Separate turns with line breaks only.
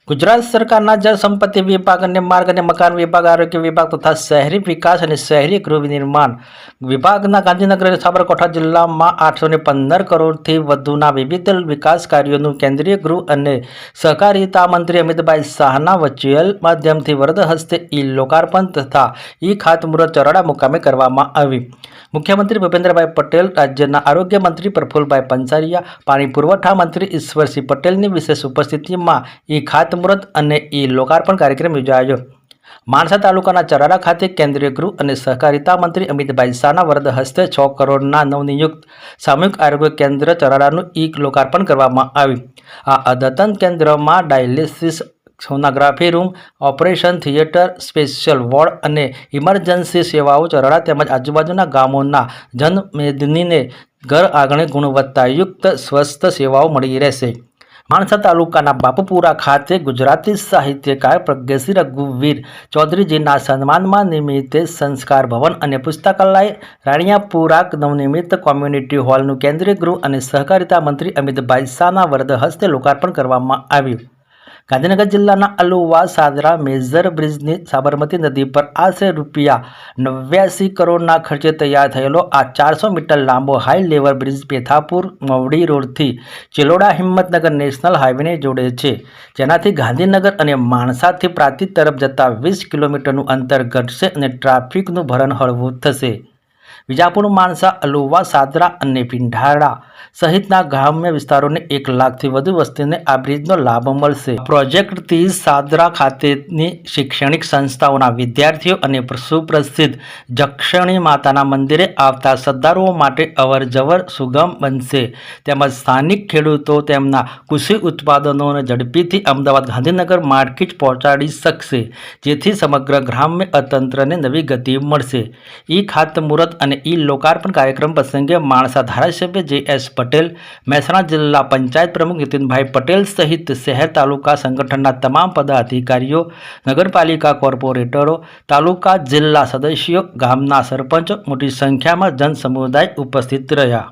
ગુજરાત સરકારના જળ સંપત્તિ વિભાગ અને માર્ગ અને મકાન વિભાગ, આરોગ્ય વિભાગ તથા શહેરી વિકાસ અને શહેરી ગૃહ નિર્માણ વિભાગના ગાંધીનગર અને સાબરકાંઠા જિલ્લામાં 815 કરોડથી વધુના વિવિધ વિકાસ કાર્યોનું કેન્દ્રીય ગૃહ અને સહકારિતા મંત્રી અમિતભાઈ શાહના વર્ચ્યુઅલ માધ્યમથી વરદ હસ્તે લોકાર્પણ તથા ખાતમુહૂર્ત ચરાડા મુકામે કરવામાં આવ્યું. મુખ્યમંત્રી ભૂપેન્દ્રભાઈ પટેલ, રાજ્યના આરોગ્ય મંત્રી પ્રફુલભાઈ પંચારિયા, પાણી પુરવઠા મંત્રી ઈશ્વરસિંહ પટેલની વિશેષ ઉપસ્થિતિમાં ખાતમુહૂર્ત અને લોકાર્પણ કાર્યક્રમ યોજાયો. માણસા તાલુકાના ચરાડા ખાતે કેન્દ્રીય ગૃહ અને સહકારિતા મંત્રી અમિતભાઈ શાહના વરદ હસ્તે 6 કરોડના નવનિયુક્ત સામૂહિક આરોગ્ય કેન્દ્ર ચરાડાનું લોકાર્પણ કરવામાં આવ્યું. આ અદ્યતન કેન્દ્રમાં dialysis, sonography room, operation theatre, special ward અને ઇમરજન્સી સેવાઓ ચરાડા તેમજ આજુબાજુના ગામોના જનમેદનીને ઘર આંગણે ગુણવત્તાયુક્ત સ્વસ્થ સેવાઓ મળી રહેશે. માણસા તાલુકાના બાપુપુરા ખાતે ગુજરાતી સાહિત્યકાર પ્રજ્ઞસિંહ રઘુવીર ચૌધરીજીના સન્માનમાં નિમિત્તે સંસ્કાર ભવન અને પુસ્તકાલય રાણિયાપુરા નવનિર્મિત કોમ્યુનિટી હોલનું કેન્દ્રીય ગૃહ અને સહકારિતા મંત્રી અમિતભાઈ શાહના વરદ હસ્તે લોકાર્પણ કરવામાં આવ્યું. ગાંધીનગર જિલ્લાના અલુવા સાદરા મેજર બ્રિજની સાબરમતી નદી પર આશરે ₹89 કરોડના ખર્ચે તૈયાર થયેલો આ 400 મીટર લાંબો high level bridge Pethapur Mavdi રોડથી ચિલોડા હિંમતનગર નેશનલ હાઈવેને જોડે છે, જેનાથી ગાંધીનગર અને માણસાથી પ્રાંતિજ તરફ જતા 20 કિલોમીટરનું અંતર ઘટશે અને ટ્રાફિકનું ભરણ હળવું થશે. વિજાપુર, માણસા, અલુવા, સાદરા અને પિંઢારા સહિતના ગ્રામ્ય વિસ્તારોની 1 લાખથી વધુ વસ્તીને આ બ્રિજનો લાભ મળશે. પ્રોજેક્ટથી સાદરા ખાતેની શૈક્ષણિક સંસ્થાઓના વિદ્યાર્થીઓ અને સુપ્રસિદ્ધ જક્ષણી માતાના મંદિરે આવતા શ્રદ્ધાળુઓ માટે અવરજવર સુગમ બનશે, તેમજ સ્થાનિક ખેડૂતો તેમના કૃષિ ઉત્પાદનોને ઝડપીથી અમદાવાદ, ગાંધીનગર માર્કેટ પહોંચાડી શકશે, જેથી સમગ્ર ગ્રામ્ય અર્થતંત્રને નવી ગતિ મળશે. ખાતમુહૂર્ત અને લોકાર્પણ કાર્યક્રમ પ્રસંગે માણસા ધારાસભ્ય જે.એસ. પટેલ, મહેસાણા જિલ્લા પંચાયત પ્રમુખ નીતિનભાઈ પટેલ સહિત શહેર તાલુકા સંગઠનના તમામ પદાધિકારીઓ, નગરપાલિકા કોર્પોરેટરો, તાલુકા જિલ્લા સદસ્યો, ગામના સરપંચો મોટી સંખ્યામાં જનસમુદાય ઉપસ્થિત રહ્યા.